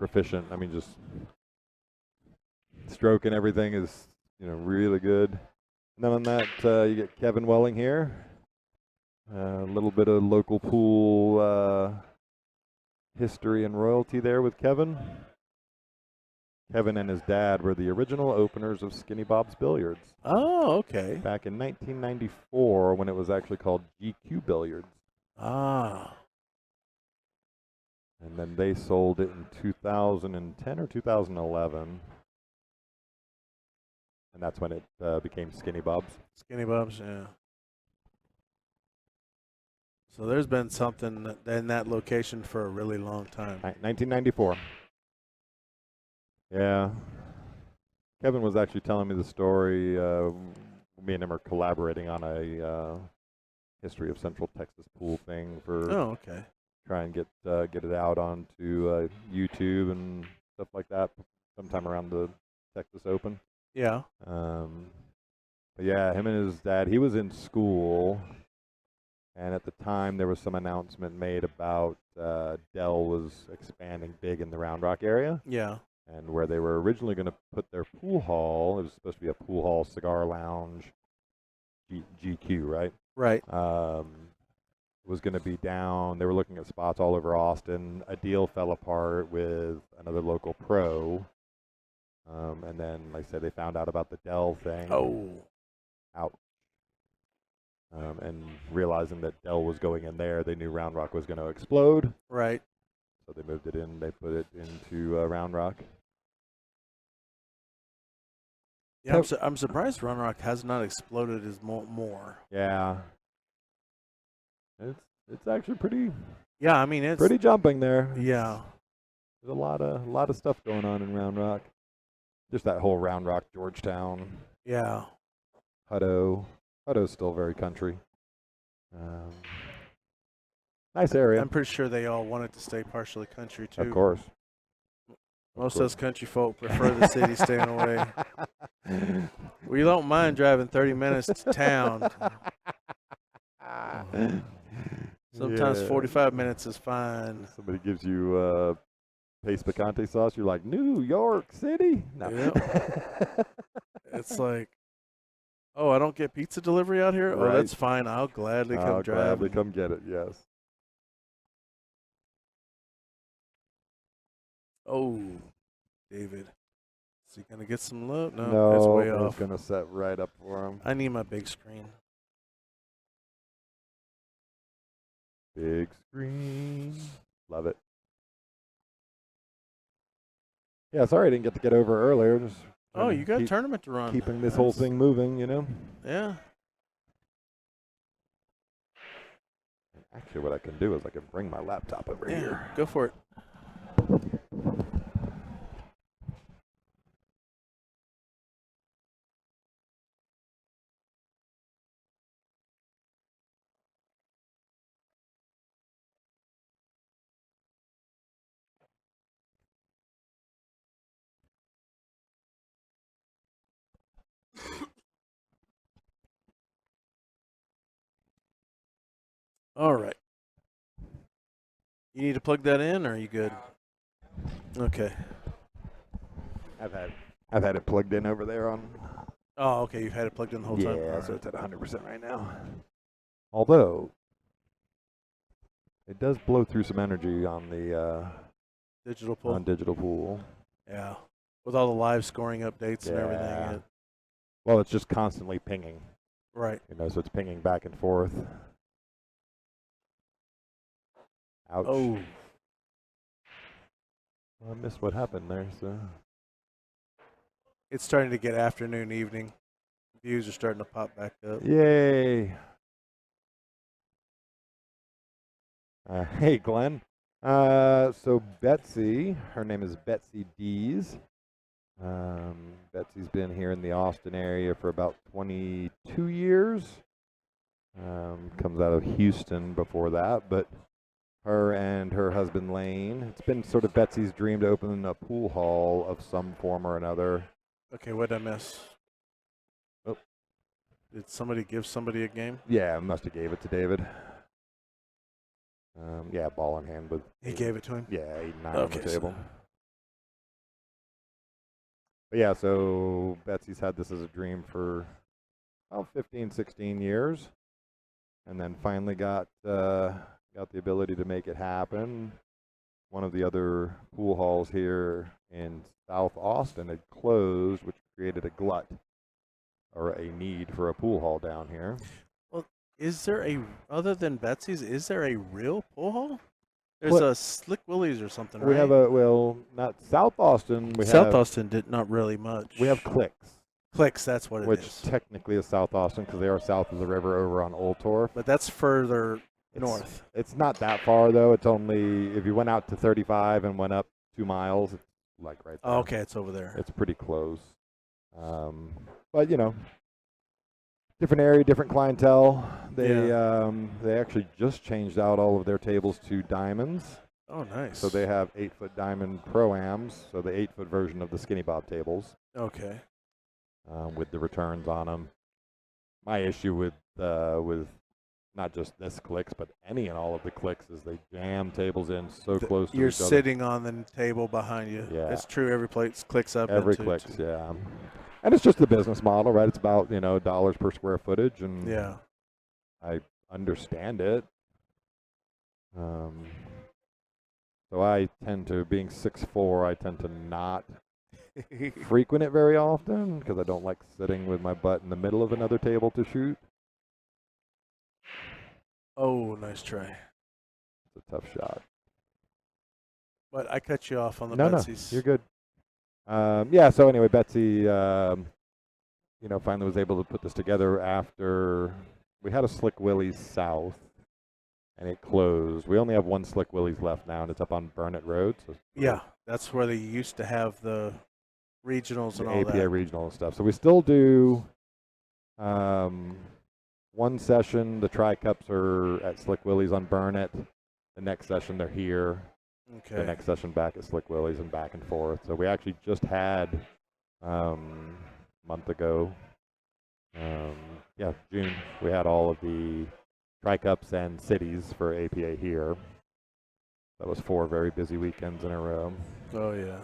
proficient. I mean, just stroke and everything is, really good. And then on that, you get Kevin Welling here. A little bit of local pool history and royalty there with Kevin. Kevin and his dad were the original openers of Skinny Bob's Billiards. Oh, okay. Back in 1994 when it was actually called GQ Billiards. Ah. And then they sold it in 2010 or 2011. And that's when it became Skinny Bob's. Skinny Bob's, yeah. So there's been something in that location for a really long time. 1994. Yeah. Kevin was actually telling me the story. Me and him are collaborating on a history of Central Texas pool thing for try and get it out onto YouTube and stuff like that sometime around the Texas Open. Yeah. But yeah, him and his dad, he was in school, and at the time there was some announcement made about Dell was expanding big in the Round Rock area. Yeah. And where they were originally going to put their pool hall, it was supposed to be a pool hall, cigar lounge, GQ, right? Right. Was going to be down. They were looking at spots all over Austin. A deal fell apart with another local pro. And then, like I said, they found out about the Dell thing. Oh. Out. And realizing that Dell was going in there, they knew Round Rock was going to explode. Right. So they moved it in. They put it into Round Rock. Yeah, I'm surprised Round Rock has not exploded as more. Yeah. It's actually pretty. Yeah, I mean it's pretty jumping there. Yeah. There's a lot of stuff going on in Round Rock. Just that whole Round Rock, Georgetown. Yeah. Hutto. Hutto's still very country. Nice area. I'm pretty sure they all wanted to stay partially country too. Of course. Most of those country folk prefer the city staying away. We don't mind driving 30 minutes to town. Sometimes 45 minutes is fine. Somebody gives you paste picante sauce, you're like, New York City? No. Yep. It's like, oh, I don't get pizza delivery out here? Right. Oh, that's fine. I'll gladly come drive. I'll gladly come get it, yes. Oh, David. Is he going to get some love? No, No, that's way it's off. going to set right up for him. I need my big screen. Big screen. Love it. Yeah, sorry I didn't get to get over earlier. Just you got a tournament to run. Keeping this whole thing moving, Yeah. Actually, what I can do is I can bring my laptop over here. Go for it. All right. You need to plug that in, or are you good? Okay. I've had it plugged in over there on. Oh, okay. You've had it plugged in the whole time. Yeah, so it's at 100% right now. Although it does blow through some energy on the digital pool. On digital pool. Yeah, with all the live scoring updates and everything. Well, it's just constantly pinging. Right. So it's pinging back and forth. Ouch. Oh. Well, I missed what happened there, so. It's starting to get afternoon, evening. Views are starting to pop back up. Yay. Hey, Glenn. So Betsy, her name is Betsy Dees. Betsy's been here in the Austin area for about 22 years. Comes out of Houston before that, but her and her husband Lane, it's been sort of Betsy's dream to open a pool hall of some form or another. Okay, what did I miss? Oh. Did somebody give somebody a game? Yeah, must have gave it to David. Yeah, ball in hand. But he gave it to him? Yeah, 8 and 9 on the table. But yeah, so Betsy's had this as a dream for about 15, 16 years, and then finally got the ability to make it happen. One of the other pool halls here in South Austin had closed, which created a glut or a need for a pool hall down here. Well, is there other than Betsy's? Is there a real pool hall? There's a Slick Willie's or something, We right? have not South Austin. South Austin did not really much. We have Clicks. Clicks, that's what it is. Which technically is South Austin because they are south of the river over on Old Torf. But that's further north. It's not that far though. It's only if you went out to 35 and went up 2 miles, it's like right there. Oh, okay, it's over there. It's pretty close. But different area, different clientele. They actually just changed out all of their tables to diamonds. Oh, nice. So they have 8-foot diamond pro-ams, so the 8-foot version of the skinny bob tables. Okay. With the returns on them. My issue with not just this Clicks, but any and all of the Clicks is they jam tables in so close to each other. You're sitting on the table behind you. Yeah. It's true. Every place clicks up. Every Clicks, yeah. And it's just the business model, right? It's about, dollars per square footage, and yeah. I understand it. So I tend to, being 6'4", I tend to not frequent it very often because I don't like sitting with my butt in the middle of another table to shoot. Oh, nice try. It's a tough shot. But I cut you off on the No, Betsy's. you're good. So anyway, Betsy, finally was able to put this together after we had a Slick Willie's South, and it closed. We only have one Slick Willie's left now, and it's up on Burnett Road. So yeah, that's where they used to have the regionals and all APA that. regional and stuff. So we still do one session. The Tri-Cups are at Slick Willie's on Burnett. The next session, they're here. Okay. The next session back at Slick Willie's and back and forth. So we actually just had a month ago, June, we had all of the Tri-Cups and cities for APA here. That was 4 very busy weekends in a row. Oh, yeah.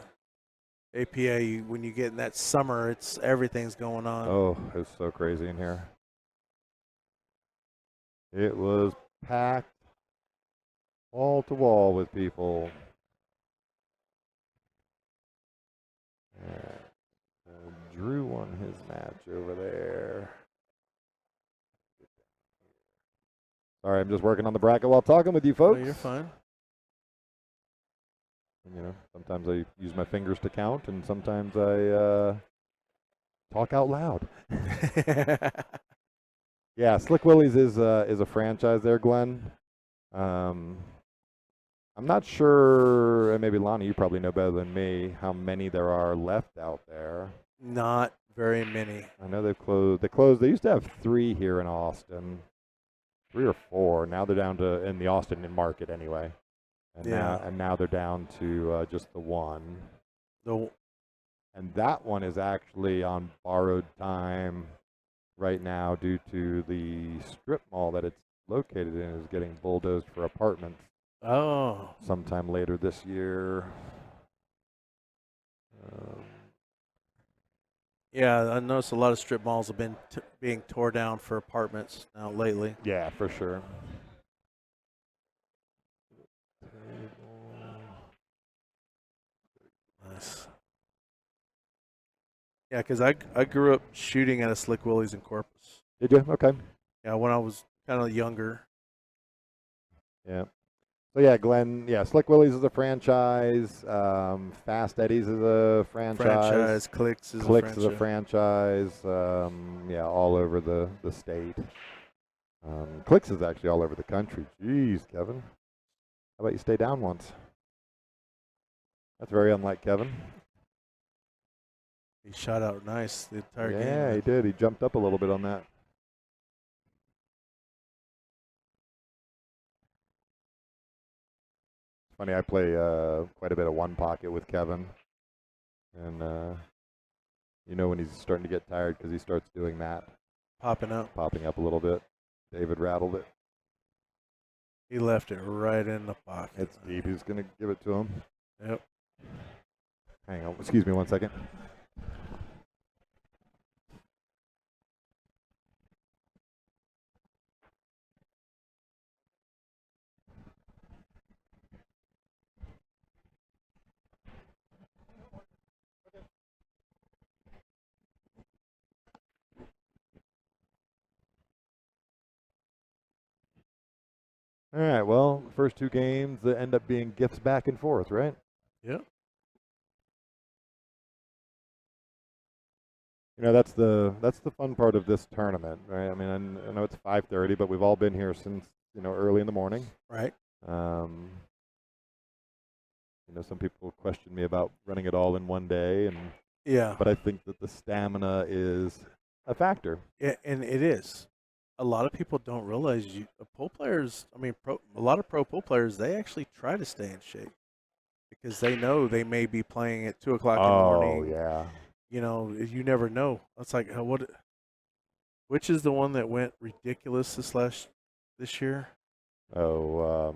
APA, when you get in that summer, everything's going on. Oh, it was so crazy in here. It was packed wall to wall with people. Drew won his match over there. Sorry, I'm just working on the bracket while talking with you folks. Oh, you're fine. And, sometimes I use my fingers to count, and sometimes I talk out loud. Yeah, Slick Willie's is a franchise there, Glenn. I'm not sure, and maybe Lonnie, you probably know better than me, how many there are left out there. Not very many. I know they've closed. They used to have 3 here in Austin, 3 or 4. Now they're down to, in the Austin market anyway. And now they're down to just the one. And that one is actually on borrowed time right now due to the strip mall that it's located in is getting bulldozed for apartments. Oh. Sometime later this year. Yeah, I noticed a lot of strip malls have been being tore down for apartments now lately. Yeah, for sure. Nice. Yeah, because I grew up shooting at a Slick Willie's in Corpus. Did you? Okay. Yeah, when I was kind of younger. Yeah. So yeah, Glenn. Yeah, Slick Willie's is a franchise. Fast Eddie's is a franchise. Clicks is a franchise. All over the state. Clicks is actually all over the country. Jeez, Kevin. How about you stay down once? That's very unlike Kevin. He shot out nice the entire game. Yeah, he did. He jumped up a little bit on that. Funny, I play quite a bit of one pocket with Kevin, and when he's starting to get tired because he starts doing that, popping up a little bit. David rattled it. He left it right in the pocket. It's deep. He's gonna give it to him. Yep. Hang on. Excuse me 1 second. All right. Well, first two games that end up being gifts back and forth, right? Yeah. You know, that's the fun part of this tournament, right? I mean, I know it's 5:30, but we've all been here since early in the morning. Right. Um, some people question me about running it all in one day, Yeah. but I think that the stamina is a factor. Yeah, and it is. A lot of people don't realize pool players. I mean, a lot of pro pool players, they actually try to stay in shape because they know they may be playing at 2 o'clock in the Oh morning. yeah. You never know. It's like what? Which is the one that went ridiculous this year? Oh,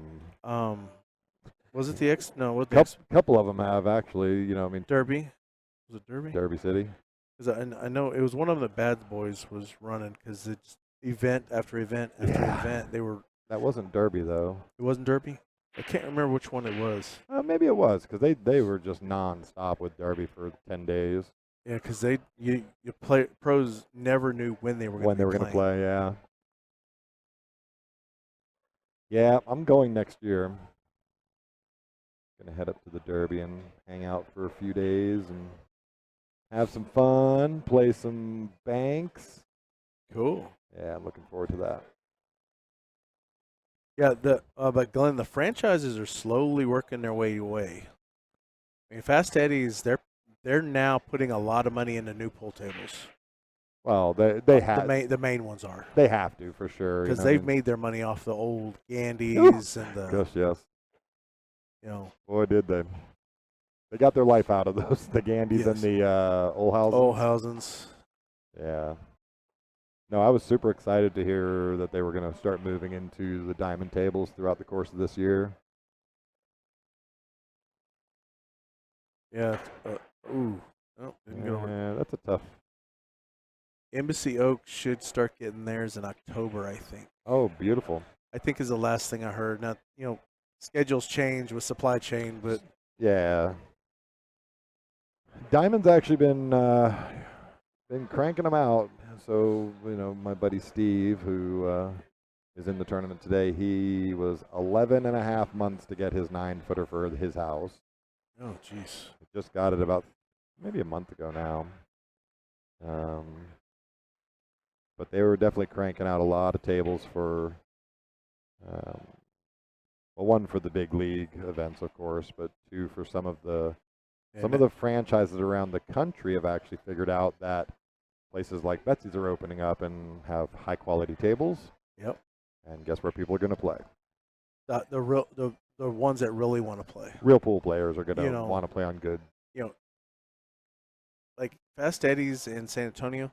Was it the X? No, what the X? couple of them have actually. I mean, Derby? Was it Derby? Derby City. Because I know it was one of them that Bad Boys was running because it's event after event after event. That wasn't Derby though. It wasn't Derby. I can't remember which one it was. Maybe it was because they were just nonstop with Derby for 10 days. Yeah, because pros never knew when they were going to play. Yeah. Yeah, I'm going next year. Gonna head up to the Derby and hang out for a few days and have some fun, play some banks. Cool. Yeah, I'm looking forward to that. Yeah, but Glenn, the franchises are slowly working their way away. I mean, Fast Eddie's they're now putting a lot of money into new pool tables. Well, they have the main ones are. They have to for sure because they've made their money off the old Gandys and the. Gosh, yes. Boy, did they! They got their life out of those, the Gandys and the Olhausens. Yeah. No, I was super excited to hear that they were going to start moving into the diamond tables throughout the course of this year. Yeah. Didn't go over. Yeah, that's a tough. Embassy Oak should start getting theirs in October, I think. Oh, beautiful. I think is the last thing I heard. Now, schedules change with supply chain, but yeah. Diamond's actually been cranking them out. So, my buddy Steve, who is in the tournament today, he was 11 and a half months to get his 9-footer for his house. Oh, jeez. Just got it about maybe a month ago now. But they were definitely cranking out a lot of tables for, one for the big league events, of course, but two for some of the franchises around the country have actually figured out that places like Betsy's are opening up and have high quality tables. Yep. And guess where people are going to play? The ones that really want to play. Real pool players are going to want to play on good. Like Fast Eddie's in San Antonio.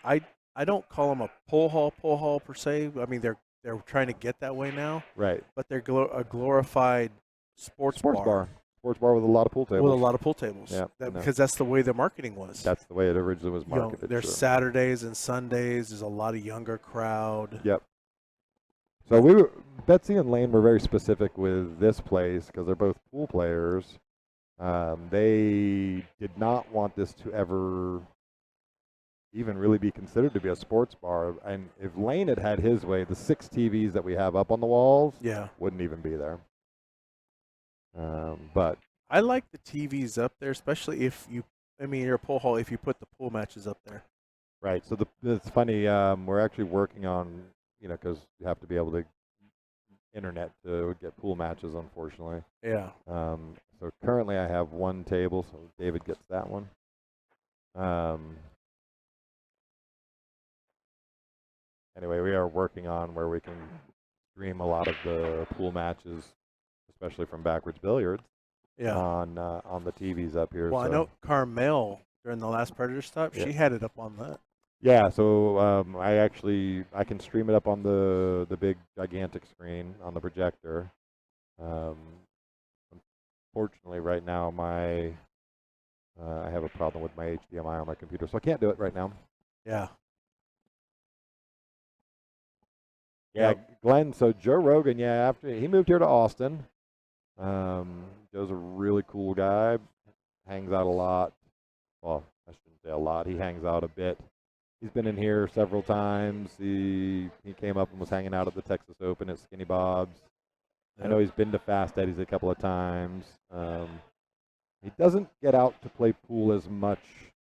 I don't call them a pool hall per se. I mean they're trying to get that way now. Right. But they're a glorified sports bar. Sports bar with a lot of pool tables. With a lot of pool tables. Yeah. Because that's the way the marketing was. That's the way it originally was marketed. There's Saturdays and Sundays. There's a lot of younger crowd. Yep. So Betsy and Lane were very specific with this place because they're both pool players. They did not want this to ever even really be considered to be a sports bar. And if Lane had his way, the 6 TVs that we have up on the walls wouldn't even be there. But I like the TVs up there, especially you're a pool hall if you put the pool matches up there. Right. So it's funny. We're actually working on, because you have to be able to internet to get pool matches, unfortunately. Yeah. So currently I have one table, so David gets that one. Anyway, we are working on where we can stream a lot of the pool matches, especially from backwards billiards. Yeah. On the TVs up here. Well, I know Carmel during the last Predator stop, she had it up on that. Yeah, so I can stream it up on the big gigantic screen on the projector. Unfortunately, right now I have a problem with my HDMI on my computer, so I can't do it right now. Yeah. Yeah, Glenn. So Joe Rogan, after he moved here to Austin, Joe's a really cool guy. Hangs out a lot. Well, I shouldn't say a lot. He hangs out a bit He's been in here several times. He came up and was hanging out at the Texas Open at Skinny Bob's. I know he's been to Fast Eddie's a couple of times. He doesn't get out to play pool as much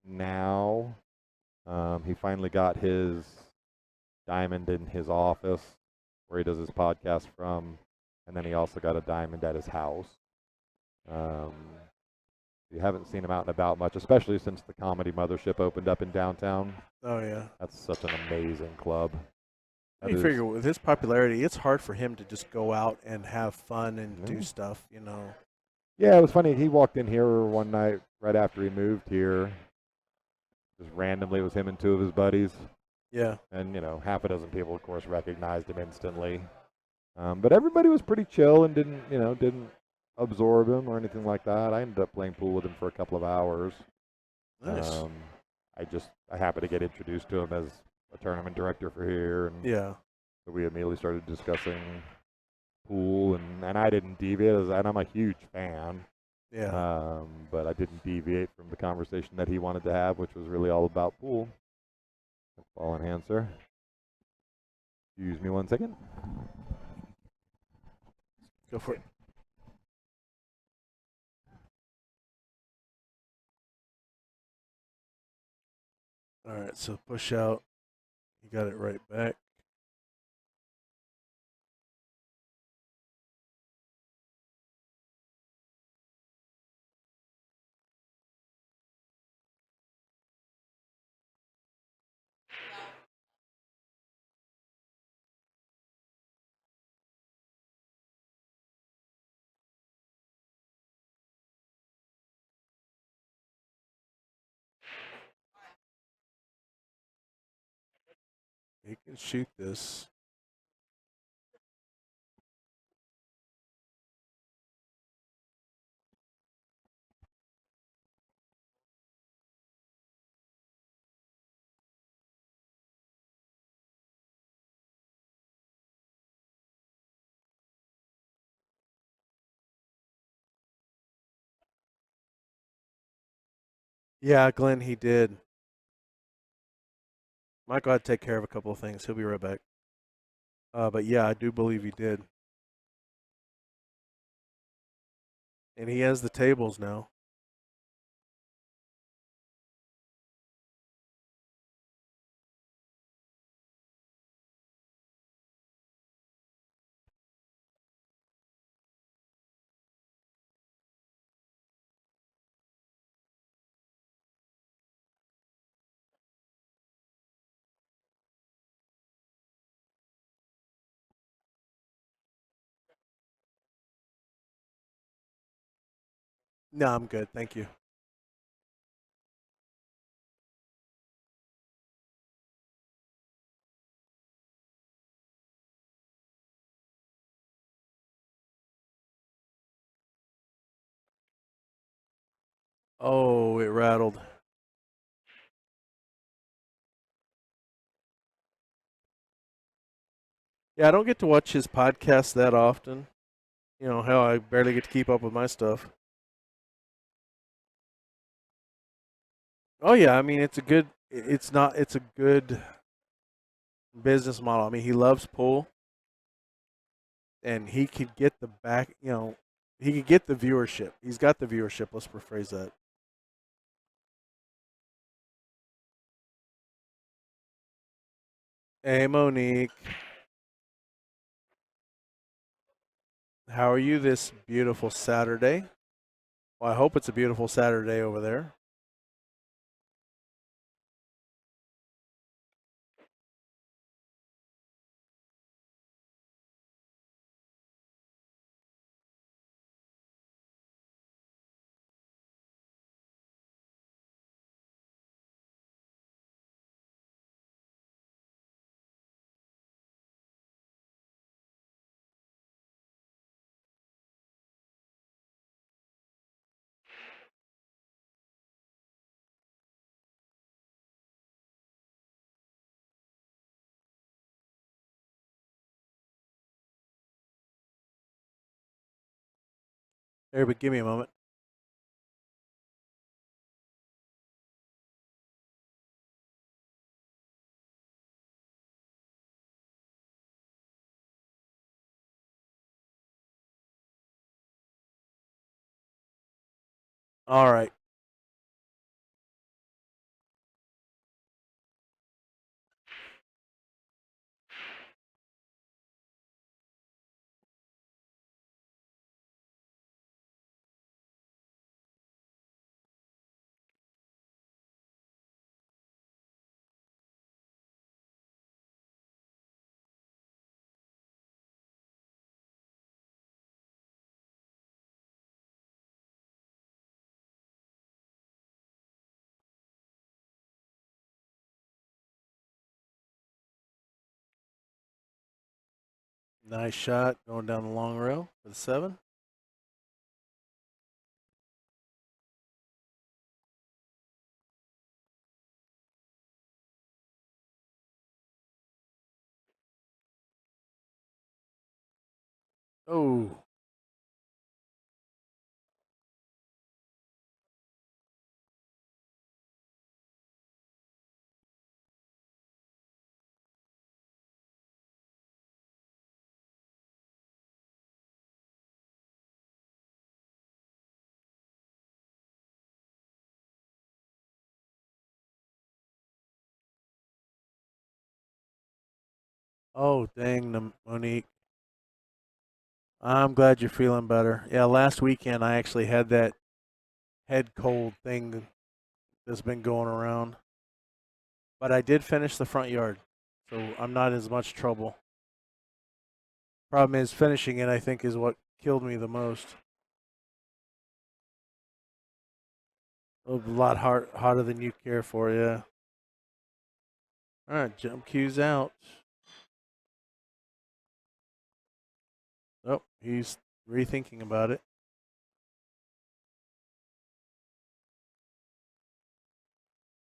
now. He finally got his diamond in his office where he does his podcast from, and then he also got a diamond at his house. You haven't seen him out and about much, especially since the Comedy Mothership opened up in downtown. Oh yeah. That's such an amazing club. You figure with his popularity, it's hard for him to just go out and have fun and do stuff, you know. Yeah, it was funny. He walked in here one night right after he moved here. Just randomly, it was him and two of his buddies. Yeah. And, you know, half a dozen people, of course, recognized him instantly. But everybody was pretty chill and didn't absorb him or anything like that. I ended up playing pool with him for a couple of hours. Nice. I happened to get introduced to him as a tournament director for here, and yeah, so we immediately started discussing pool, and I didn't deviate, and I'm a huge fan. Yeah. But I didn't deviate from the conversation that he wanted to have, which was really all about pool. Ball in hand, sir. Excuse me 1 second. Go for it. All right, so push out. You got it right back. You can shoot this. Yeah, Glenn, he did. Michael had to take care of a couple of things. He'll be right back. But yeah, I do believe he did. And he has the tables now. No, I'm good. Thank you. Oh, it rattled. Yeah, I don't get to watch his podcast that often. You know, hell, I barely get to keep up with my stuff. Oh yeah, I mean, it's a good business model. I mean, he loves pool, and he could get the back, you know, he could get the viewership. He's got the viewership. Let's rephrase that. Hey, Monique, how are you this beautiful Saturday? Well, I hope it's a beautiful Saturday over there. Here, but give me a moment. All right. Nice shot going down the long rail for the 7. Oh. Oh, dang, Monique. I'm glad you're feeling better. Yeah, last weekend I actually had that head cold thing that's been going around. But I did finish the front yard, so I'm not as much trouble. Problem is, finishing it, I think, is what killed me the most. A lot hotter than you care for, yeah. All right, jump cues out. Oh, he's rethinking about it.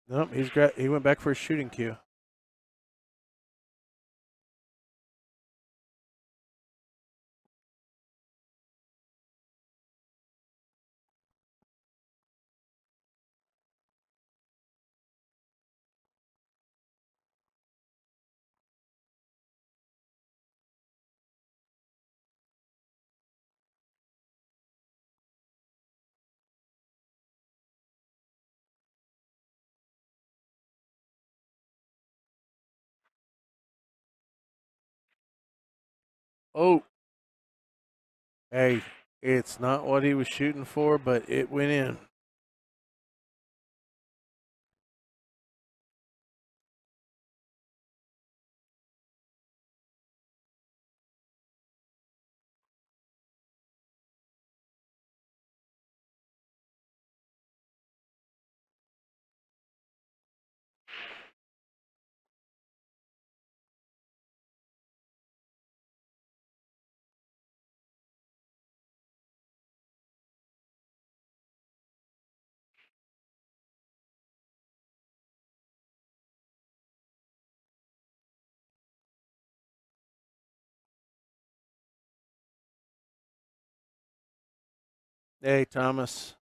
Nope, he went back for a shooting cue. Oh, hey, it's not what he was shooting for, but it went in. Hey, Thomas.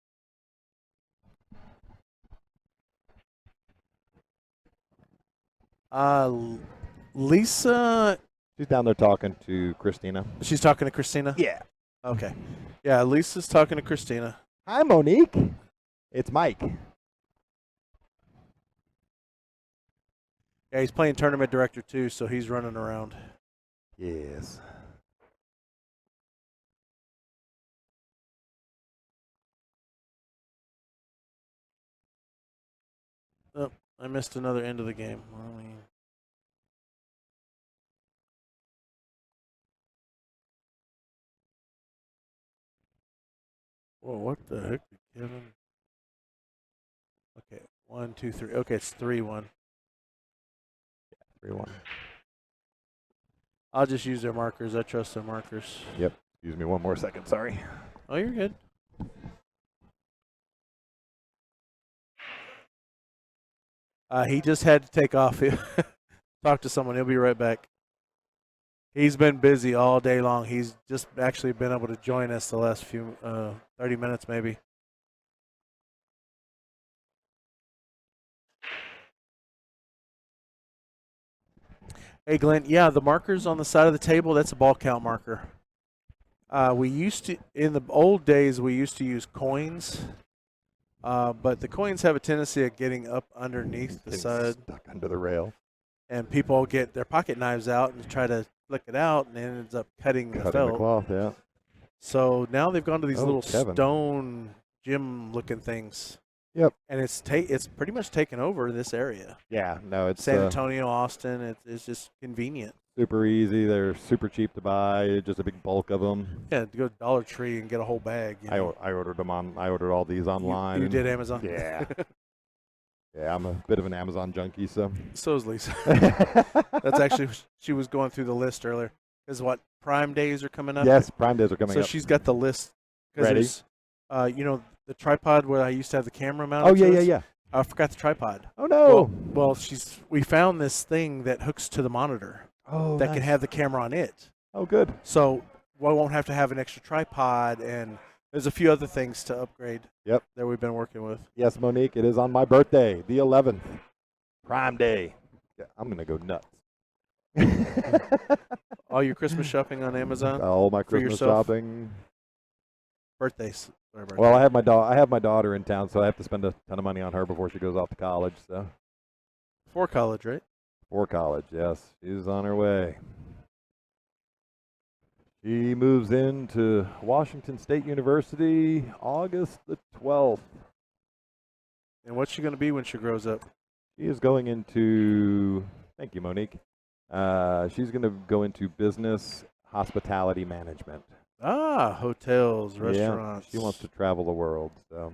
Lisa, She's down there talking to Christina. she's talking to Christina? Yeah. Okay. Yeah, Lisa's talking to Christina. Hi, Monique. It's Mike. Yeah, he's playing tournament director too, so he's running around. Yes. Oh, I missed another end of the game. Whoa, what the heck did Kevin? Okay, 1, 2, 3. Okay, it's 3-1. 3-1. I'll just use their markers. I trust their markers. Yep. Excuse me one more second. Sorry. Oh, you're good. He just had to take off. Talk to someone. He'll be right back. He's been busy all day long. He's just actually been able to join us the last few 30 minutes maybe. Hey, Glenn. Yeah, the markers on the side of the table, that's a ball count marker. We used to, in the old days, we used to use coins. But the coins have a tendency of getting up underneath the Getting side, stuck under the rail. and people get their pocket knives out and try to flick it out, and it ends up cutting the Cutting the felt. cloth, yeah. So now they've gone to these Oh, little Kevin. stone gym-looking things. Yep. And it's pretty much taken over this area. Yeah, no, it's San Antonio, Austin. It's just convenient. super easy. They're super cheap to buy. Just a big bulk of them. Yeah, to go to Dollar Tree and get a whole bag. You know. I ordered them on. I ordered all these online. You did Amazon? Yeah. Yeah, I'm a bit of an Amazon junkie, so. So is Lisa. That's actually, she was going through the list earlier. Because what, Prime Days are coming up? Yes, Prime Days are coming so up. So she's got the list. Ready? You know, the tripod where I used to have the camera mounted. Oh, yeah, yeah. I forgot the tripod. Oh, no. Well, we found this thing that hooks to the monitor. Oh, that nice. can have the camera on it. Oh, good. So we won't have to have an extra tripod, and there's a few other things to upgrade. Yep. That we've been working with. Yes, Monique, it is on my birthday, the 11th. Prime Day. Yeah, I'm going to go nuts. All your Christmas shopping on Amazon? All my Christmas yourself? shopping. Birthdays. Well, I have my daughter in town, so I have to spend a ton of money on her before she goes off to college. So. For college, right? For college, yes. She's on her way. She moves into Washington State University August the 12th. And what's she going to be when she grows up? She is going into, thank you, Monique. She's going to go into business hospitality management. Ah, hotels, restaurants. Yeah, she wants to travel the world. So.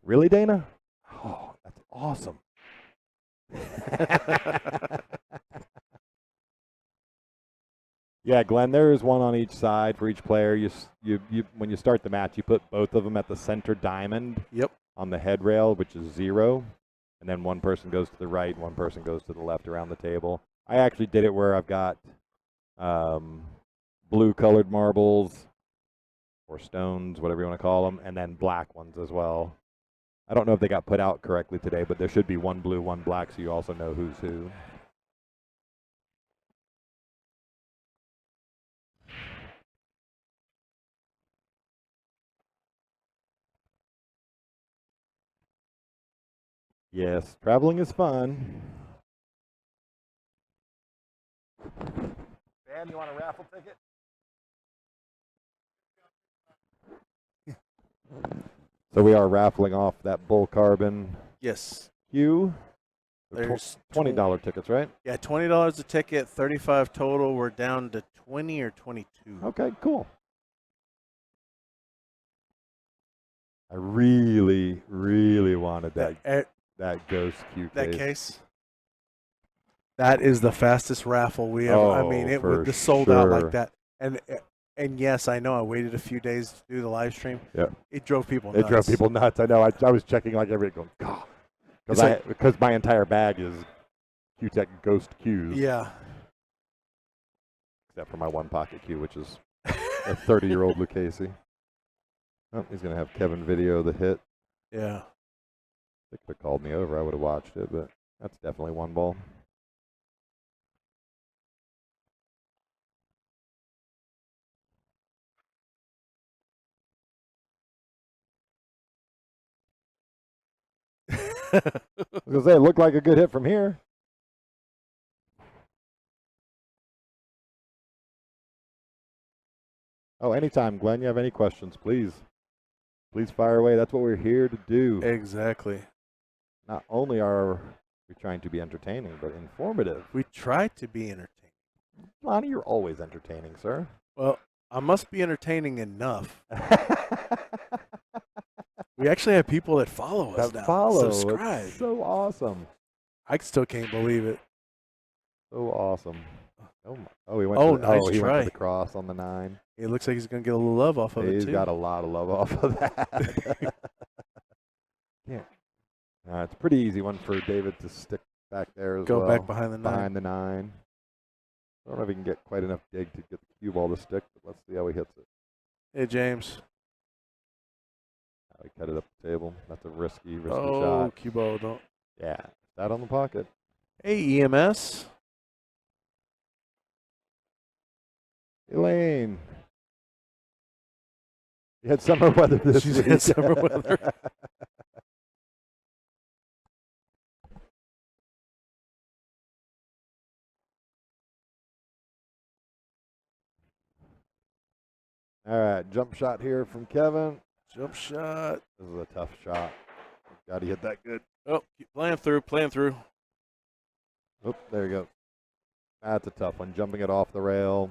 Really, Dana? Oh, that's awesome. Yeah, Glenn, there is one on each side for each player. You when you start the match, you put both of them at the center diamond. Yep. On the head rail, which is 0. And then one person goes to the right, one person goes to the left around the table. I actually did it where I've got blue-colored marbles or stones, whatever you want to call them, and then black ones as well. I don't know if they got put out correctly today, but there should be one blue, one black, so you also know who's who. Yes, traveling is fun. Dan, you want a raffle ticket? So we are raffling off that bull carbon. Yes. Cue. There's $20 tickets, right? Yeah, $20 a ticket, 35 total. We're down to 20 or 22. Okay, cool. I really, really wanted that ghost cue case. That case. That is the fastest raffle we ever. I mean, it was sold out like that. And yes, I know I waited a few days to do the live stream. Yeah. It drove people nuts. It drove people nuts. I know. I was checking like every going, God. Because my entire bag is Q-Tech Ghost Cues. Yeah. Except for my one pocket cue, which is a 30-year-old Lucchese. Oh, he's going to have Kevin video the hit. Yeah. They could have called me over. I would have watched it, but that's definitely one ball. I was going to say, it looked like a good hit from here. Oh, anytime, Glenn. You have any questions, please fire away. That's what we're here to do. Exactly. Not only are we trying to be entertaining, but informative. We try to be entertaining. Lonnie, you're always entertaining, sir. Well, I must be entertaining enough. We actually have people that follow us now. Subscribe. It's so awesome. I still can't believe it. So awesome. He went nice try. Went to the cross on the 9. It looks like he's going to get a little love off of it, too. He's got a lot of love off of that. Yeah. It's a pretty easy one for David to stick back there as well. Go back behind the 9. Behind the 9. I don't know if he can get quite enough dig to get the cue ball to stick, but let's see how he hits it. Hey, James. He cut it up the table. That's a risky shot. Oh, cue ball, don't. Yeah. That on the pocket. Hey, EMS. Elaine. You had summer weather this She's week. had summer weather. All right, jump shot here from Kevin. Jump shot. This is a tough shot. Got to hit that good. Oh, keep playing through. Oop, there you go. That's a tough one. Jumping it off the rail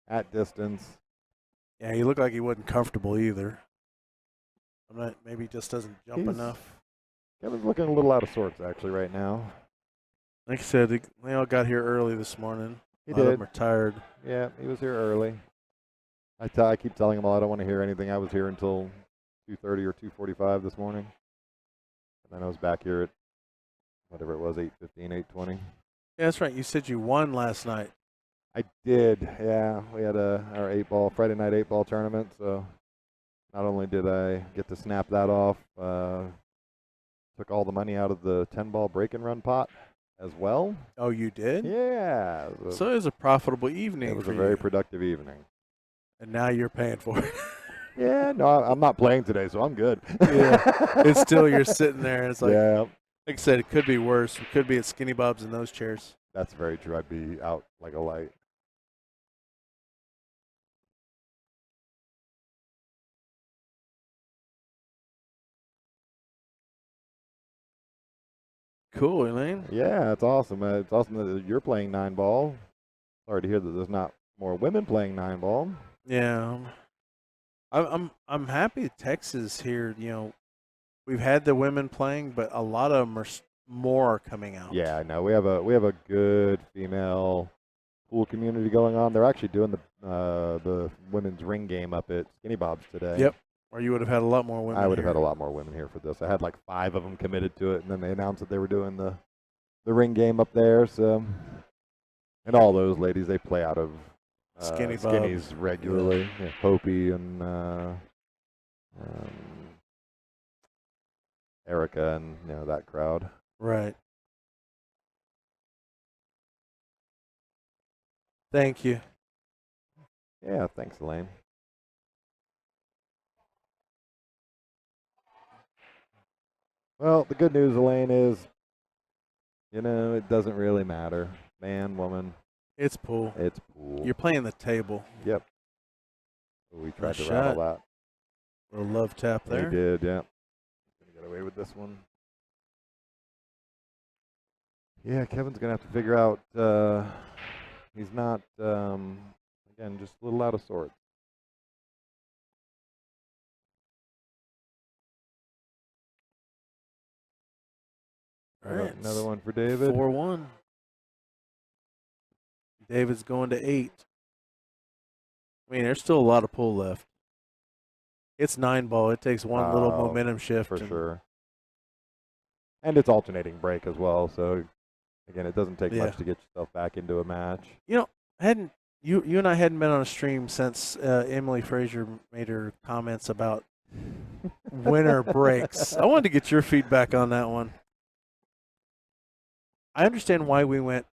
at distance. Yeah, he looked like he wasn't comfortable either. Maybe he just doesn't jump enough. Kevin's looking a little out of sorts actually right now. Like I said, they all got here early this morning. He A lot of did. them are tired. Yeah, he was here early. I keep telling him, well, I don't want to hear anything. I was here until 2:30 or 2:45 this morning. And then I was back here at whatever it was, 8:15, 8:20. Yeah, that's right. You said you won last night. I did, yeah. We had our Friday night 8-ball tournament, so not only did I get to snap that off, took all the money out of the 10-ball break and run pot as well. Oh, you did? Yeah. So it was a profitable evening. It was for a very you. productive evening. And now you're paying for it. Yeah, no, I'm not playing today, so I'm good. Yeah. It's still you're sitting there. It's like, yeah, like I said, it could be worse. We could be at Skinny Bob's in those chairs. that's very true. I'd be out like a light. Cool, Elaine. Yeah, it's awesome. It's awesome that you're playing 9-ball. Sorry to hear that there's not more women playing 9-ball. Yeah. I'm happy Texas here. You know, we've had the women playing, but a lot of them are more coming out. Yeah, I know. We have a good female pool community going on. They're actually doing the women's ring game up at Skinny Bob's today. Yep. Or you would have had a lot more women. I would have here. had a lot more women here for this. I had like 5 of them committed to it, and then they announced that they were doing the ring game up there. So, and all those ladies, they play out of Skinnies regularly. Yeah. Hopi and Erica and that crowd. Right. Thank you. Yeah, thanks, Elaine. Well, the good news, Elaine, is, it doesn't really matter. Man, woman. It's pool. It's pool. You're playing the table. Yep. We tried Nice to shot. rattle that. A little love tap there. We did, yeah. Gonna get away with this one. Yeah, Kevin's gonna have to figure out. He's not. Again, just a little out of sorts. All right. Another one for David. 4-1. David's going to 8. I mean, there's still a lot of pool left. It's 9-ball. It takes one little momentum shift. For sure. And it's alternating break as well, so again, it doesn't take much to get yourself back into a match. You and I hadn't been on a stream since Emily Frazier made her comments about winter breaks. I wanted to get your feedback on that one. I understand why we went,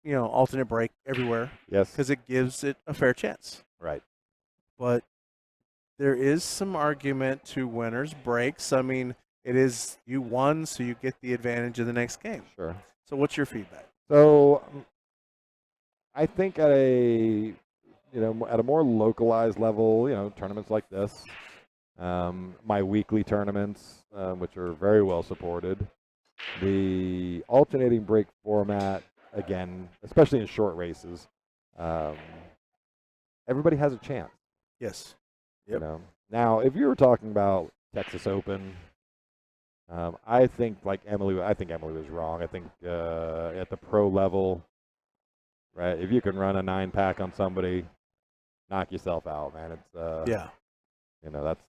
alternate break everywhere. Yes. Because it gives it a fair chance. Right. But there is some argument to winners breaks. I mean, it is you won, so you get the advantage of the next game. Sure. So what's your feedback? So I think at a more localized level, tournaments like this, my weekly tournaments, which are very well supported, the alternating break format, again, especially in short races, everybody has a chance. Yes. Yep. Now, if you were talking about Texas Open, I think Emily was wrong. I think at the pro level, right, if you can run a 9-pack on somebody, knock yourself out, man. It's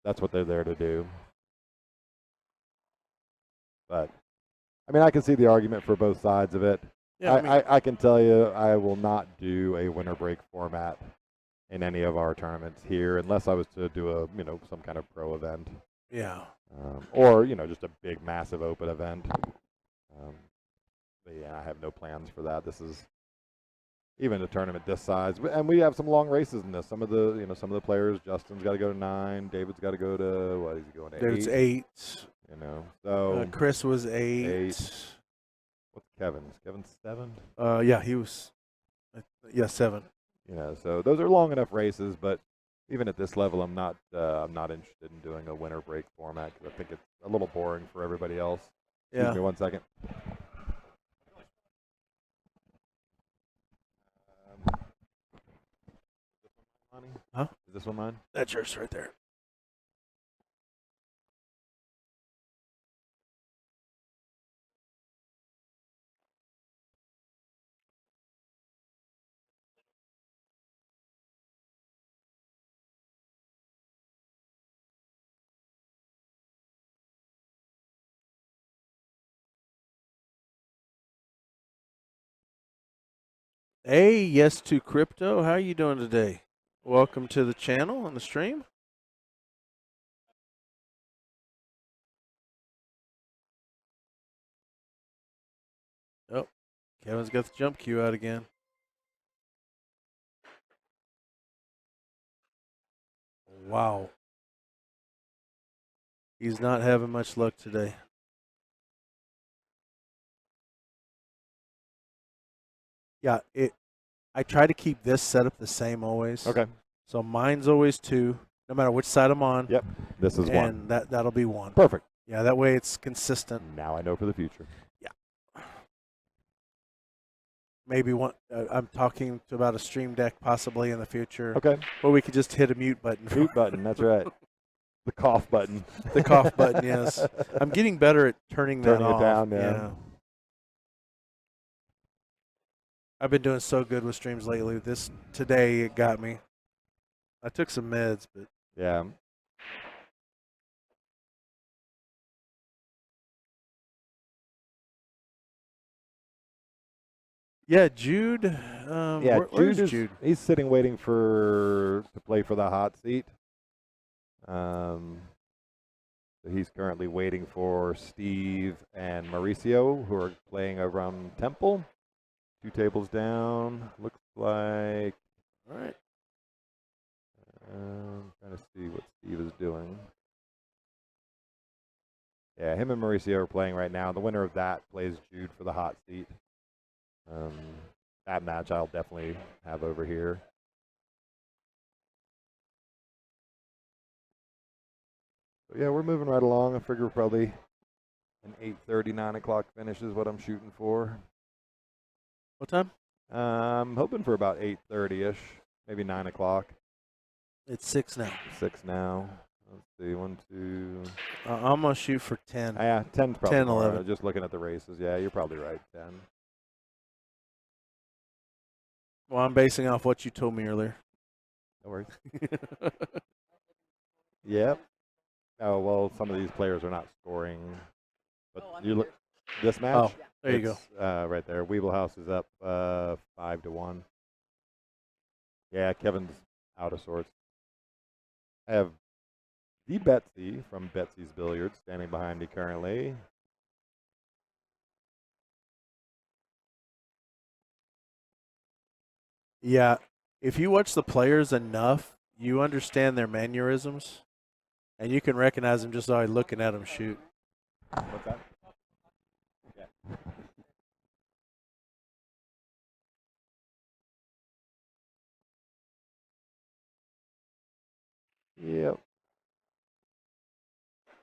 that's what they're there to do. But I mean, I can see the argument for both sides of it. Yeah, I can tell you, I will not do a winter break format in any of our tournaments here unless I was to do some kind of pro event. Yeah. Or just a big massive open event. But yeah, I have no plans for that. This is even a tournament this size. And we have some long races in this. Some of the players. Justin's got to go to 9. David's got to go to what? Is he going to 8? David's 8. So Chris was 8. 8. What's Kevin's? Kevin's 7. Yeah, he was. 7. So those are long enough races, but even at this level, I'm not interested in doing a winter break format because I think it's a little boring for everybody else. Yeah. Excuse me 1 second. Huh? Is this one mine? That's yours right there. Hey, yes to crypto. How are you doing today? Welcome to the channel on the stream. Oh, Kevin's got the jump cue out again. Wow. He's not having much luck today. Yeah, I try to keep this setup the same always. Okay. So mine's always 2, no matter which side I'm on. Yep. This is 1. And that'll be 1. Perfect. Yeah, that way it's consistent. Now I know for the future. Yeah. Maybe one. I'm talking about a stream deck possibly in the future. Okay. Or we could just hit a mute button. Mute button. That's right. The cough button. The cough button. Yes. I'm getting better at turning that off. Turning it down. Yeah. I've been doing so good with streams lately. Today it got me. I took some meds, but yeah. Yeah, Jude. Where's Jude? He's sitting waiting to play for the hot seat. So he's currently waiting for Steve and Mauricio, who are playing over on Temple. 2 tables down. Looks like. All right. Trying to see what Steve is doing. Yeah, him and Mauricio are playing right now. The winner of that plays Jude for the hot seat. That match I'll definitely have over here. So yeah, we're moving right along. I figure probably an 8:30, 9 o'clock finish is what I'm shooting for. What time? I'm hoping for about 8:30-ish, maybe 9 o'clock. It's 6 now. 6 now. Let's see, 1, 2. I'm going to shoot for 10. Yeah, 10's probably 10, more. 11. Just looking at the races. Yeah, you're probably right, 10. Well, I'm basing off what you told me earlier. No worries. Yep. Oh, well, some of these players are not scoring. But you look, this match. Oh, there you go. Right there. Wiebelhaus is up 5-1. Yeah, Kevin's out of sorts. I have the Betsy from Betsy's Billiards standing behind me currently. Yeah, if you watch the players enough, you understand their mannerisms, and you can recognize them just by looking at them shoot. What's that? Yeah. Yep.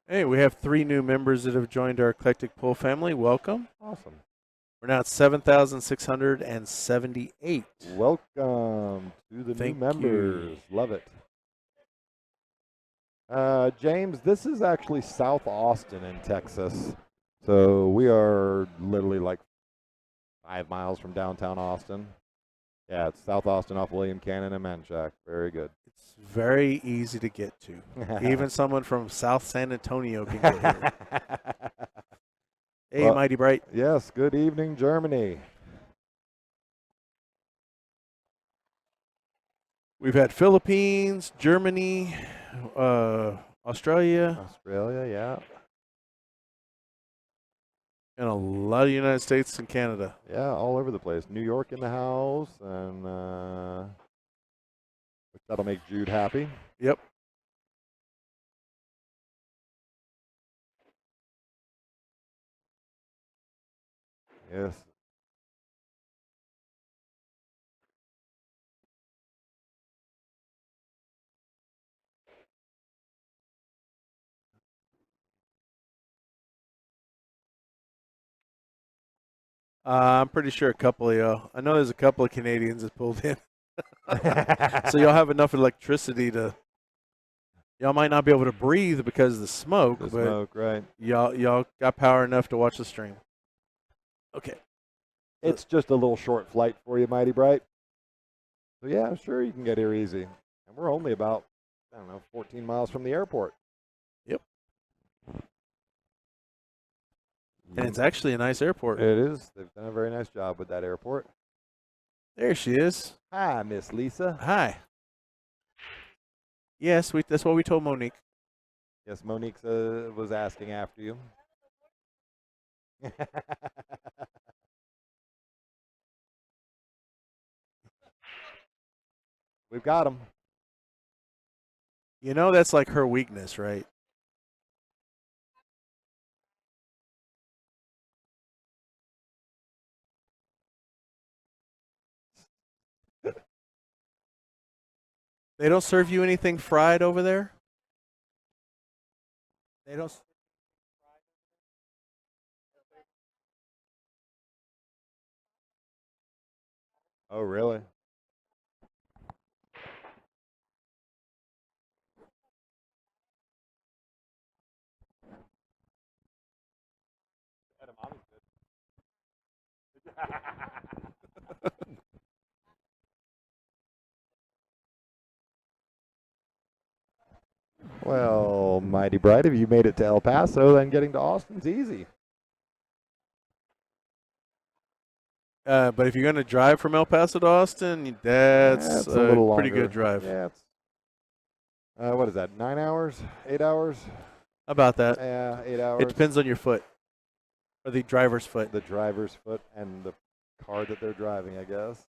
Hey, we have 3 new members that have joined our Eclectic Pool family. Welcome. Awesome. We're now at 7,678. Welcome to the Thank new members. Love it. James, this is actually South Austin in Texas. So we are literally like 5 miles from downtown Austin. Yeah, it's South Austin off William Cannon and Manchac. Very good. It's very easy to get to. Even someone from South San Antonio can get here. Hey, well, Mighty Bright. Yes, good evening, Germany. We've had Philippines, Germany, Australia. Australia, yeah. in a lot of United States and Canada. Yeah, all over the place. New York in the house, and that'll make Jude happy. Yep. Yes. I'm pretty sure a couple of y'all. I know there's a couple of Canadians that pulled in. So y'all have enough electricity to. Y'all might not be able to breathe because of the smoke, The but smoke, right? y'all got power enough to watch the stream. Okay. It's just a little short flight for you, Mighty Bright. So yeah, sure, you can get here easy. And we're only about, I don't know, 14 miles from the airport. Yep. And it's actually a nice airport. It is. They've done a very nice job with that airport. There she is. Hi, Miss Lisa. Hi. Yes, that's what we told Monique. Yes, Monique was asking after you. We've got them. You know that's like her weakness, right? They don't serve you anything fried over there? They don't. Oh, really? Well, Mighty Bright, if you made it to El Paso, then getting to Austin's easy. But if you're going to drive from El Paso to Austin, that's a little pretty longer. good drive. Yeah, it's what is that? 9 hours? 8 hours? About that. Yeah, 8 hours. It depends on your foot, or the driver's foot. The driver's foot and the car that they're driving, I guess.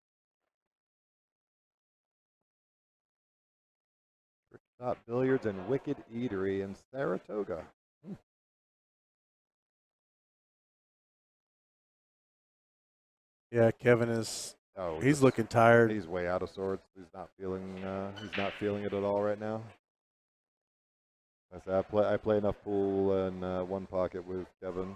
Top Billiards and Wicked Eatery in Saratoga. Yeah, Kevin is. Oh, he's looking tired. He's way out of sorts. He's not feeling. He's not feeling it at all right now. I play enough pool in one pocket with Kevin.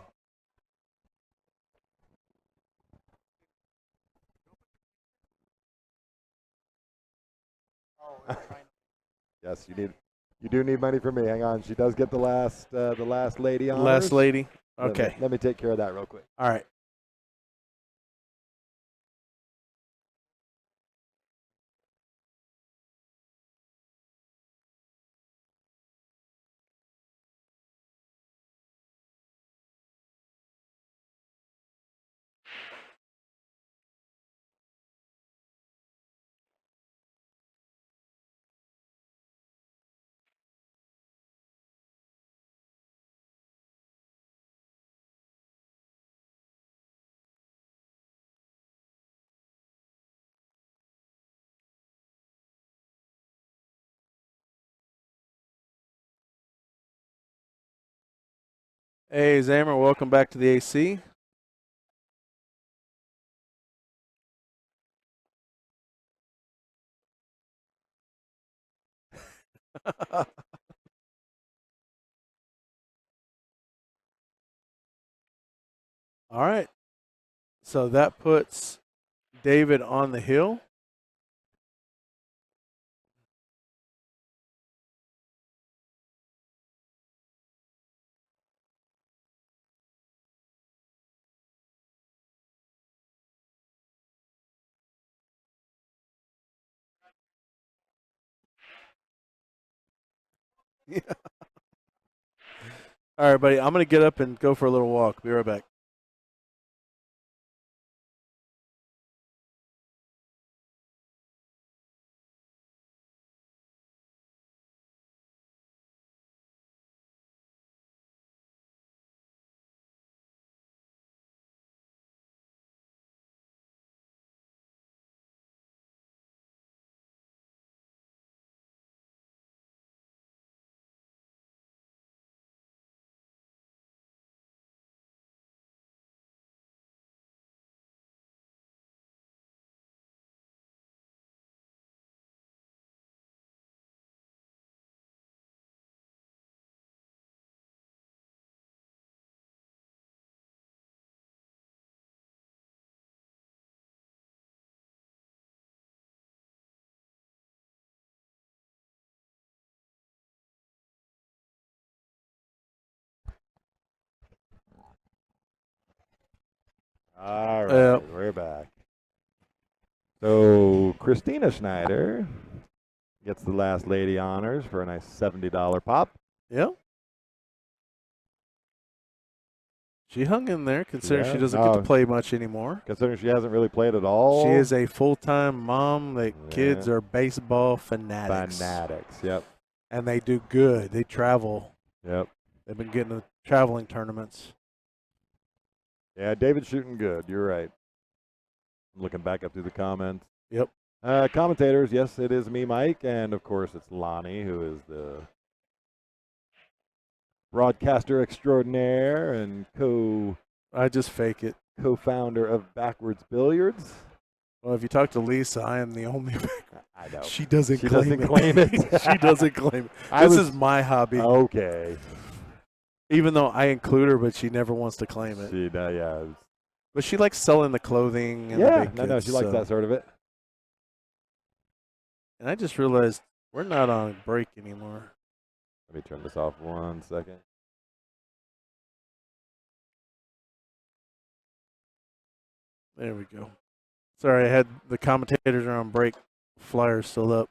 Yes, you do need money from me. Hang on, she does get the last lady on. Last lady. Okay. Let me take care of that real quick. All right. Hey, Zamer, welcome back to the AC. All right. So that puts David on the hill. Yeah. All right, buddy. I'm going to get up and go for a little walk. Be right back. All right, Yep. we're back. So Christina Schneider gets the last lady honors for a nice $70 pop. Yep. She hung in there, considering she Yeah, doesn't get to no. play much anymore. Considering she hasn't really played at all. She is a full-time mom. The kids Yeah. are baseball fanatics. Fanatics, yep. And they do good. They travel. Yep. They've been getting to traveling tournaments. Yeah, David's shooting good. You're right. I'm looking back up through the comments. Yep. Commentators, yes, it is me, Mike, and of course it's Lonnie, who is the broadcaster extraordinaire and I just fake it. co-founder of Backwards Billiards. Well, if you talk to Lisa, I am the only. I know. She doesn't She claim doesn't it. claim it. She doesn't claim it. I This was- is my hobby. Okay. Even though I include her, but she never wants to claim it. She, yeah. But she likes selling the clothing and the Yeah, big no, kids, she likes so. that sort of it. And I just realized we're not on break anymore. Let me turn this off 1 second. There we go. Sorry, I had the commentators are on break. Flyers still up.